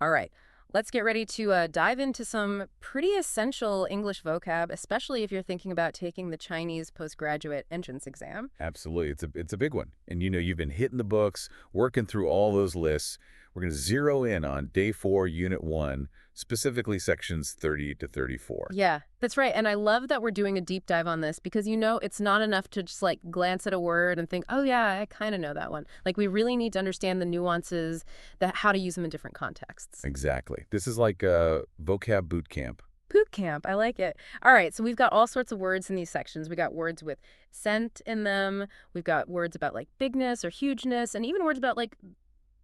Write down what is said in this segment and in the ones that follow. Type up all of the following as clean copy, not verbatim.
All right. Let's get ready to dive into some pretty essential English vocab, especially if you're thinking about taking the Chinese postgraduate entrance exam. Absolutely. It's a big one. And you've been hitting the books, working through all those lists. We're going to zero in on Day 4, Unit 1, specifically sections 30 to 34. Yeah, that's right. And I love that we're doing a deep dive on this because, it's not enough to just glance at a word and think, oh, yeah, I kind of know that one. We really need to understand the nuances, how to use them in different contexts. Exactly. This is like a vocab boot camp. Boot camp. I like it. All right. So we've got all sorts of words in these sections. We got words with scent in them. We've got words about bigness or hugeness, and even words about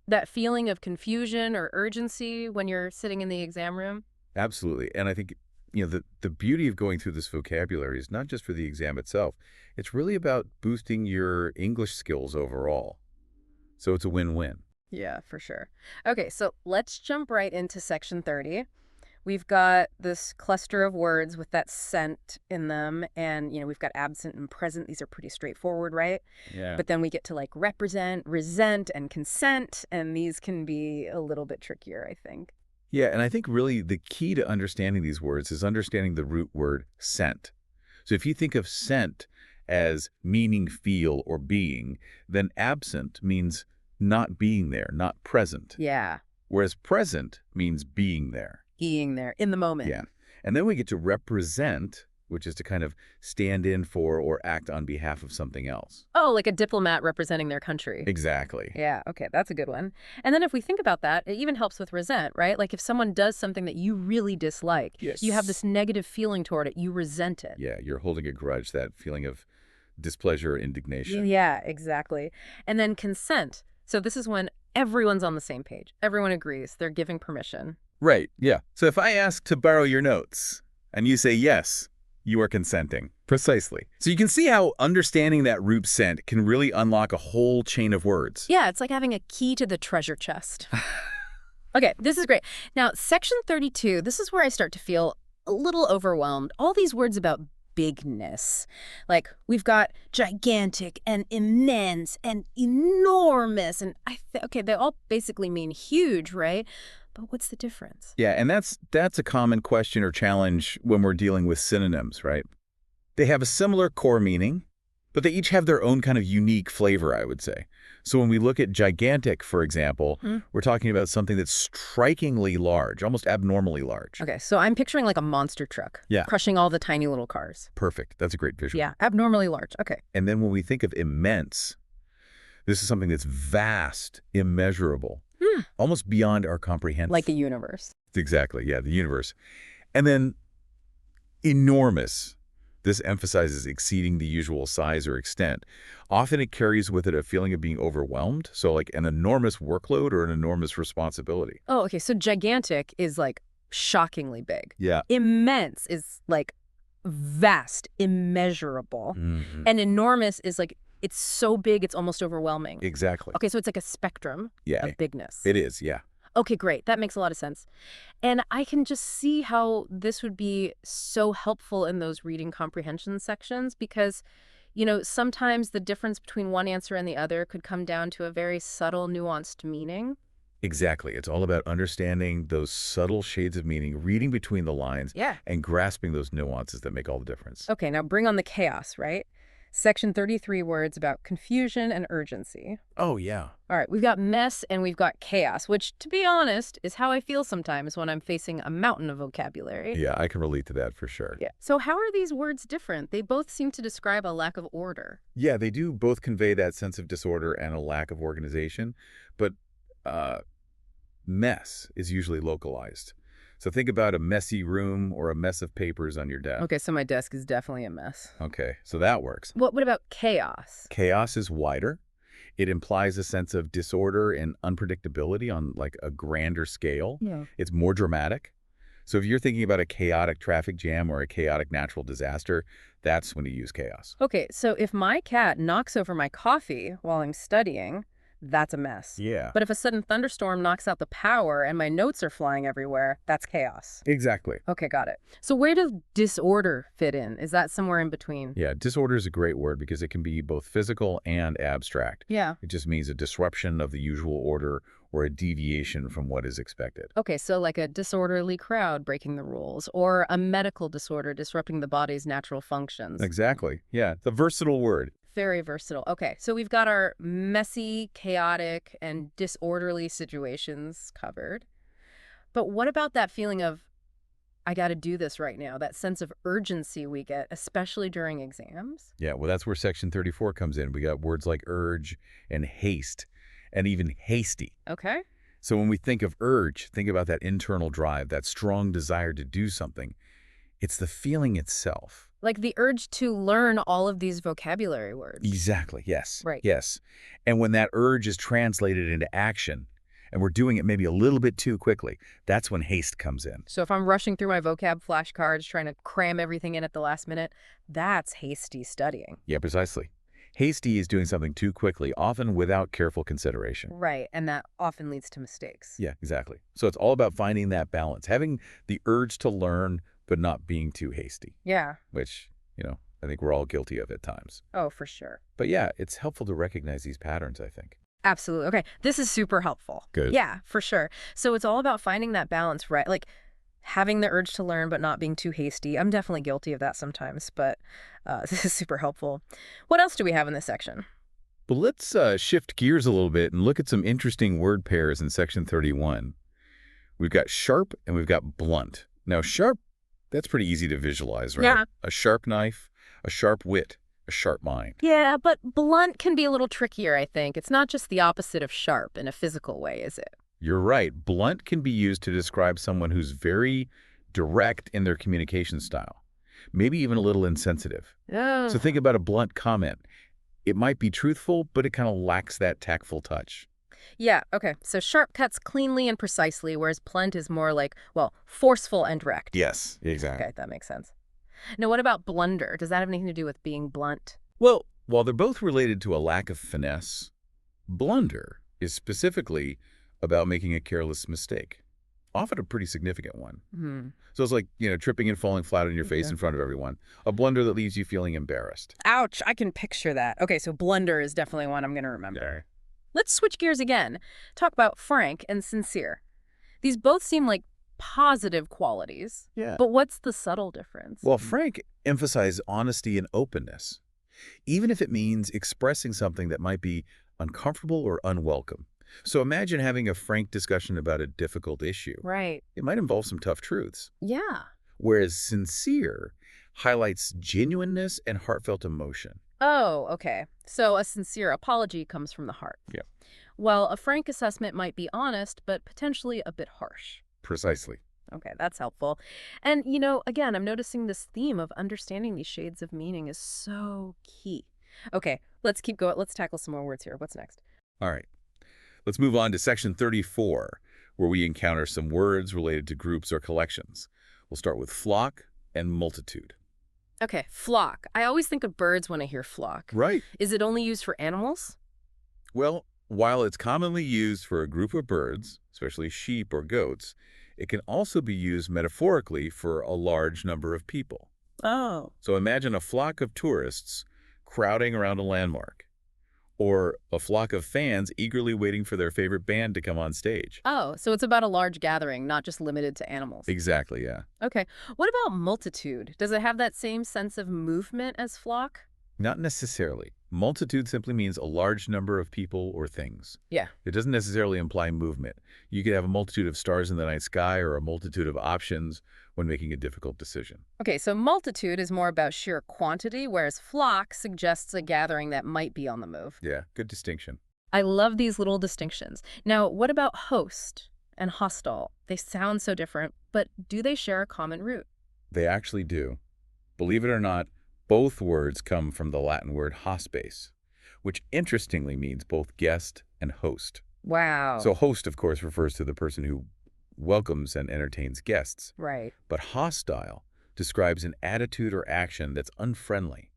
that feeling of confusion or urgency when you're sitting in the exam room. Absolutely. And I think, the beauty of going through this vocabulary is not just for the exam itself. It's really about boosting your English skills overall. So it's a win-win. Yeah, for sure. Okay, so let's jump right into section 30. We've got this cluster of words with that scent in them, and, we've got absent and present. These are pretty straightforward, right? Yeah. But then we get to represent, resent, and consent, and these can be a little bit trickier, I think. Yeah, and I think really the key to understanding these words is understanding the root word scent. So if you think of scent as meaning feel or being, then absent means not being there, not present. Yeah. Whereas present means being there. Being there in the moment. Yeah. And then we get to represent, which is to kind of stand in for or act on behalf of something else. Oh, like a diplomat representing their country. Exactly. Yeah, okay, that's a good one. And then if we think about that, it even helps with resent, right? If someone does something that you really dislike, Yes. you have this negative feeling toward it, you resent it. Yeah, you're holding a grudge, that feeling of displeasure or indignation. Yeah, exactly. And then consent. So this is when everyone's on the same page. Everyone agrees. They're giving permission. Right, yeah. So if I ask to borrow your notes and you say yes, you are consenting. Precisely. So you can see how understanding that root scent can really unlock a whole chain of words. Yeah, it's like having a key to the treasure chest. Okay, this is great. Now, section 32, this is where I start to feel a little overwhelmed. All these words about bigness. We've got gigantic and immense and enormous. And okay, they all basically mean huge, right? But what's the difference? Yeah, and that's a common question or challenge when we're dealing with synonyms, right? They have a similar core meaning, but they each have their own kind of unique flavor, I would say. So when we look at gigantic, for example, we're talking about something that's strikingly large, almost abnormally large. Okay, so I'm picturing a monster truck. Yeah. Crushing all the tiny little cars. Perfect. That's a great visual. Yeah, abnormally large. Okay. And then when we think of immense, this is something that's vast, immeasurable, almost beyond our comprehension. Like the universe. Exactly, yeah, the universe. And then enormous. This emphasizes exceeding the usual size or extent. Often it carries with it a feeling of being overwhelmed, so an enormous workload or an enormous responsibility. Oh, okay, so gigantic is shockingly big. Yeah. Immense is vast, immeasurable. Mm-hmm. And enormous is it's so big it's almost overwhelming. Exactly. Okay, so it's a spectrum of bigness. It is, yeah. Okay, great. That makes a lot of sense. And I can just see how this would be so helpful in those reading comprehension sections because, sometimes the difference between one answer and the other could come down to a very subtle, nuanced meaning. Exactly. It's all about understanding those subtle shades of meaning, reading between the lines, and grasping those nuances that make all the difference. Okay, now bring on the chaos, right? Section 33 words about confusion and urgency. Oh, yeah. All right, we've got mess and we've got chaos, which, to be honest, is how I feel sometimes when I'm facing a mountain of vocabulary. Yeah, I can relate to that for sure. Yeah. So how are these words different? They both seem to describe a lack of order. Yeah, they do both convey that sense of disorder and a lack of organization, but mess is usually localized. So think about a messy room or a mess of papers on your desk. Okay, so my desk is definitely a mess. Okay, so that works. What about chaos? Chaos is wider. It implies a sense of disorder and unpredictability on a grander scale. Yeah. It's more dramatic. So if you're thinking about a chaotic traffic jam or a chaotic natural disaster, that's when you use chaos. Okay, so if my cat knocks over my coffee while I'm studying, that's a mess. Yeah. But if a sudden thunderstorm knocks out the power and my notes are flying everywhere, that's chaos. Exactly. Okay, got it. So where does disorder fit in? Is that somewhere in between? Yeah, disorder is a great word because it can be both physical and abstract. Yeah. It just means a disruption of the usual order or a deviation from what is expected. Okay, so like a disorderly crowd breaking the rules, or a medical disorder disrupting the body's natural functions. Exactly. Yeah, the versatile word. Very versatile. Okay, so we've got our messy, chaotic, and disorderly situations covered. But what about that feeling of, I got to do this right now, that sense of urgency we get, especially during exams? Yeah, well, that's where section 34 comes in. We got words like urge and haste and even hasty. Okay. So when we think of urge, think about that internal drive, that strong desire to do something. It's the feeling itself. Like the urge to learn all of these vocabulary words. Exactly, yes. Right. Yes. And when that urge is translated into action, and we're doing it maybe a little bit too quickly, that's when haste comes in. So if I'm rushing through my vocab flashcards, trying to cram everything in at the last minute, that's hasty studying. Yeah, precisely. Hasty is doing something too quickly, often without careful consideration. Right, and that often leads to mistakes. Yeah, exactly. So it's all about finding that balance, having the urge to learn, but not being too hasty, Yeah. which, I think we're all guilty of at times. Oh, for sure. But yeah, it's helpful to recognize these patterns, I think. Absolutely. Okay, this is super helpful. Good. Yeah, for sure. So it's all about finding that balance, right? Like having the urge to learn but not being too hasty. I'm definitely guilty of that sometimes, but this is super helpful. What else do we have in this section? But let's shift gears a little bit and look at some interesting word pairs in section 31. We've got sharp and we've got blunt. Now, sharp, that's pretty easy to visualize, right? Yeah. A sharp knife, a sharp wit, a sharp mind. Yeah, but blunt can be a little trickier, I think. It's not just the opposite of sharp in a physical way, is it? You're right. Blunt can be used to describe someone who's very direct in their communication style, maybe even a little insensitive. Oh. So think about a blunt comment. It might be truthful, but it kind of lacks that tactful touch. Yeah, okay. So sharp cuts cleanly and precisely, whereas blunt is more like, well, forceful and direct. Yes, exactly. Okay, that makes sense. Now, what about blunder? Does that have anything to do with being blunt? Well, while they're both related to a lack of finesse, blunder is specifically about making a careless mistake, often a pretty significant one. Hmm. So it's like, tripping and falling flat on your face Okay. in front of everyone. A blunder that leaves you feeling embarrassed. Ouch, I can picture that. Okay, so blunder is definitely one I'm going to remember. Let's switch gears again. Talk about frank and sincere. These both seem like positive qualities, Yeah. but what's the subtle difference? Well, frank emphasizes honesty and openness, even if it means expressing something that might be uncomfortable or unwelcome. So imagine having a frank discussion about a difficult issue. Right. It might involve some tough truths. Yeah. Whereas sincere highlights genuineness and heartfelt emotion. Oh, okay. So a sincere apology comes from the heart. Yeah. Well, a frank assessment might be honest, but potentially a bit harsh. Precisely. Okay, that's helpful. And, again, I'm noticing this theme of understanding these shades of meaning is so key. Okay, let's keep going. Let's tackle some more words here. What's next? All right. Let's move on to section 34, where we encounter some words related to groups or collections. We'll start with flock and multitude. Okay, flock. I always think of birds when I hear flock. Right. Is it only used for animals? Well, while it's commonly used for a group of birds, especially sheep or goats, it can also be used metaphorically for a large number of people. Oh. So imagine a flock of tourists crowding around a landmark, or a flock of fans eagerly waiting for their favorite band to come on stage. Oh, so it's about a large gathering, not just limited to animals. Exactly, yeah. Okay. What about multitude? Does it have that same sense of movement as flock? Not necessarily. Multitude simply means a large number of people or things. Yeah. It doesn't necessarily imply movement. You could have a multitude of stars in the night sky or a multitude of options when making a difficult decision. Okay, so multitude is more about sheer quantity, whereas flock suggests a gathering that might be on the move. Yeah, good distinction. I love these little distinctions. Now, what about host and hostile? They sound so different, but do they share a common root? They actually do. Believe it or not, both words come from the Latin word hospes, which interestingly means both guest and host. Wow. So host, of course, refers to the person who welcomes and entertains guests. Right. But hostile describes an attitude or action that's unfriendly,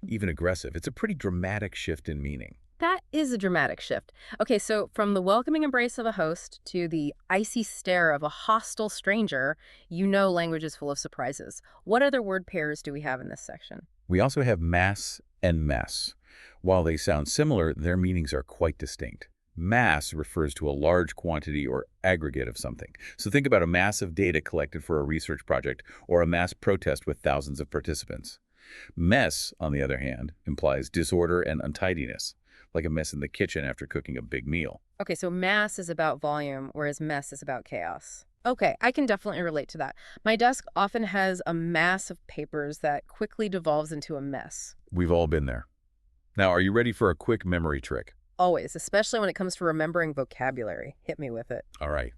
even aggressive. It's a pretty dramatic shift in meaning. That is a dramatic shift. Okay, so from the welcoming embrace of a host to the icy stare of a hostile stranger, language is full of surprises. What other word pairs do we have in this section? We also have mass and mess. While they sound similar, their meanings are quite distinct. Mass refers to a large quantity or aggregate of something. So think about a mass of data collected for a research project or a mass protest with thousands of participants. Mess, on the other hand, implies disorder and untidiness, like a mess in the kitchen after cooking a big meal. Okay, so mass is about volume, whereas mess is about chaos. Okay, I can definitely relate to that. My desk often has a mass of papers that quickly devolves into a mess. We've all been there. Now, are you ready for a quick memory trick? Always, especially when it comes to remembering vocabulary. Hit me with it. All right.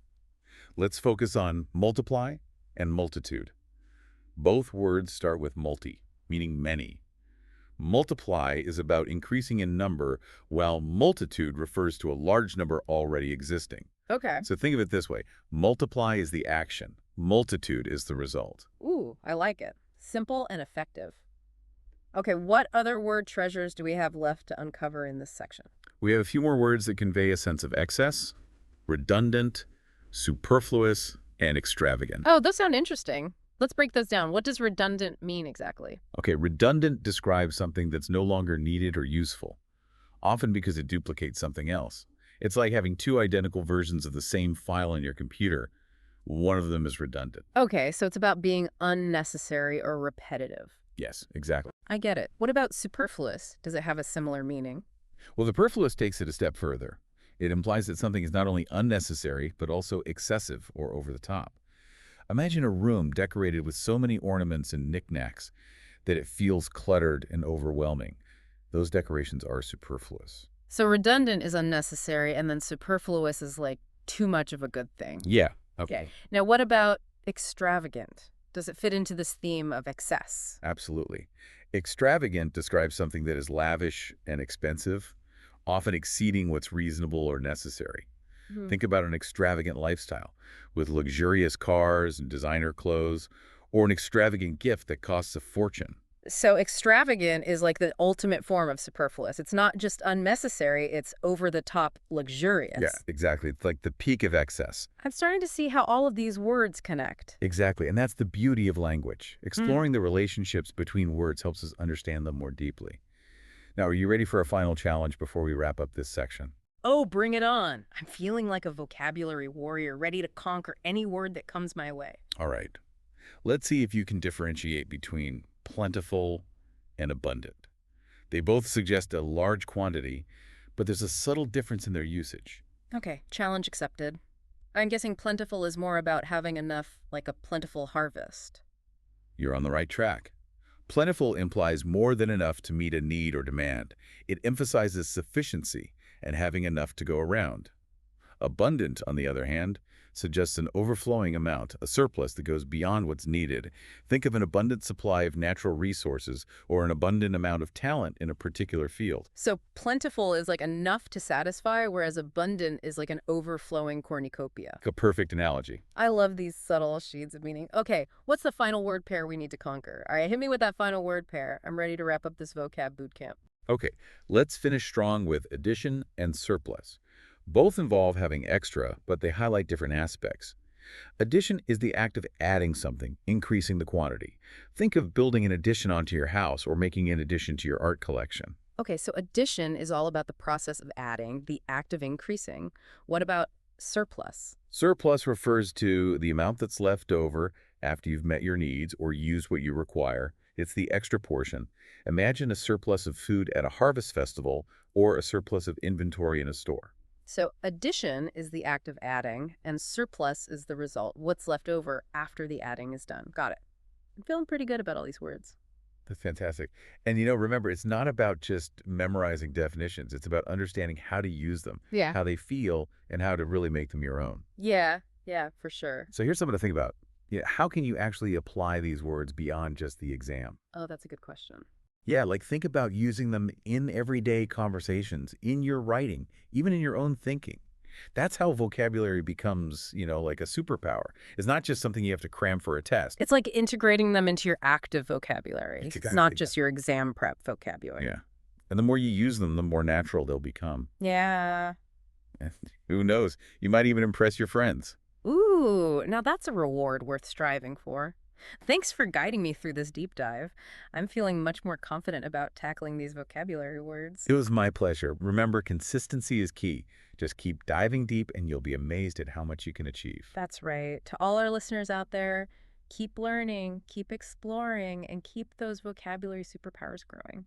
Let's focus on multiply and multitude. Both words start with multi, meaning many. Multiply is about increasing in number, while multitude refers to a large number already existing. Okay. So think of it this way. Multiply is the action. Multitude is the result. Ooh, I like it. Simple and effective. Okay, what other word treasures do we have left to uncover in this section? We have a few more words that convey a sense of excess, redundant, superfluous, and extravagant. Oh, those sound interesting. Let's break those down. What does redundant mean exactly? Okay, redundant describes something that's no longer needed or useful, often because it duplicates something else. It's like having two identical versions of the same file in your computer. One of them is redundant. Okay, so it's about being unnecessary or repetitive. Yes, exactly. I get it. What about superfluous? Does it have a similar meaning? Well, the superfluous takes it a step further. It implies that something is not only unnecessary, but also excessive or over the top. Imagine a room decorated with so many ornaments and knickknacks that it feels cluttered and overwhelming. Those decorations are superfluous. So redundant is unnecessary, and then superfluous is like too much of a good thing. Yeah. Okay. Now, what about extravagant? Does it fit into this theme of excess? Absolutely. Extravagant describes something that is lavish and expensive, often exceeding what's reasonable or necessary. Think about an extravagant lifestyle with luxurious cars and designer clothes, or an extravagant gift that costs a fortune. So extravagant is like the ultimate form of superfluous. It's not just unnecessary, it's over-the-top luxurious. Yeah, exactly. It's like the peak of excess. I'm starting to see how all of these words connect. Exactly, and that's the beauty of language. Exploring the relationships between words helps us understand them more deeply. Now, are you ready for a final challenge before we wrap up this section? Oh, bring it on. I'm feeling like a vocabulary warrior, ready to conquer any word that comes my way. All right. Let's see if you can differentiate between plentiful and abundant. They both suggest a large quantity, but there's a subtle difference in their usage. Okay, challenge accepted. I'm guessing plentiful is more about having enough, like a plentiful harvest. You're on the right track. Plentiful implies more than enough to meet a need or demand. It emphasizes sufficiency and having enough to go around. Abundant, on the other hand, suggests an overflowing amount, a surplus that goes beyond what's needed. Think of an abundant supply of natural resources or an abundant amount of talent in a particular field. So plentiful is like enough to satisfy, whereas abundant is like an overflowing cornucopia. A perfect analogy. I love these subtle shades of meaning. Okay, what's the final word pair we need to conquer? All right, hit me with that final word pair. I'm ready to wrap up this vocab boot camp. Okay, let's finish strong with addition and surplus. Both involve having extra, but they highlight different aspects. Addition is the act of adding something, increasing the quantity. Think of building an addition onto your house or making an addition to your art collection. Okay, so addition is all about the process of adding, the act of increasing. What about surplus? Surplus refers to the amount that's left over after you've met your needs or used what you require. It's the extra portion. Imagine a surplus of food at a harvest festival or a surplus of inventory in a store. So addition is the act of adding, and surplus is the result, what's left over after the adding is done. Got it. I'm feeling pretty good about all these words. That's fantastic. And remember, it's not about just memorizing definitions. It's about understanding how to use them, how they feel, and how to really make them your own. Yeah, for sure. So here's something to think about. How can you actually apply these words beyond just the exam? Oh, that's a good question. Yeah, like think about using them in everyday conversations, in your writing, even in your own thinking. That's how vocabulary becomes, like a superpower. It's not just something you have to cram for a test. It's like integrating them into your active vocabulary. Exactly. It's not just your exam prep vocabulary. Yeah. And the more you use them, the more natural they'll become. Yeah. And who knows? You might even impress your friends. Ooh, now that's a reward worth striving for. Thanks for guiding me through this deep dive. I'm feeling much more confident about tackling these vocabulary words. It was my pleasure. Remember, consistency is key. Just keep diving deep and you'll be amazed at how much you can achieve. That's right. To all our listeners out there, keep learning, keep exploring, and keep those vocabulary superpowers growing.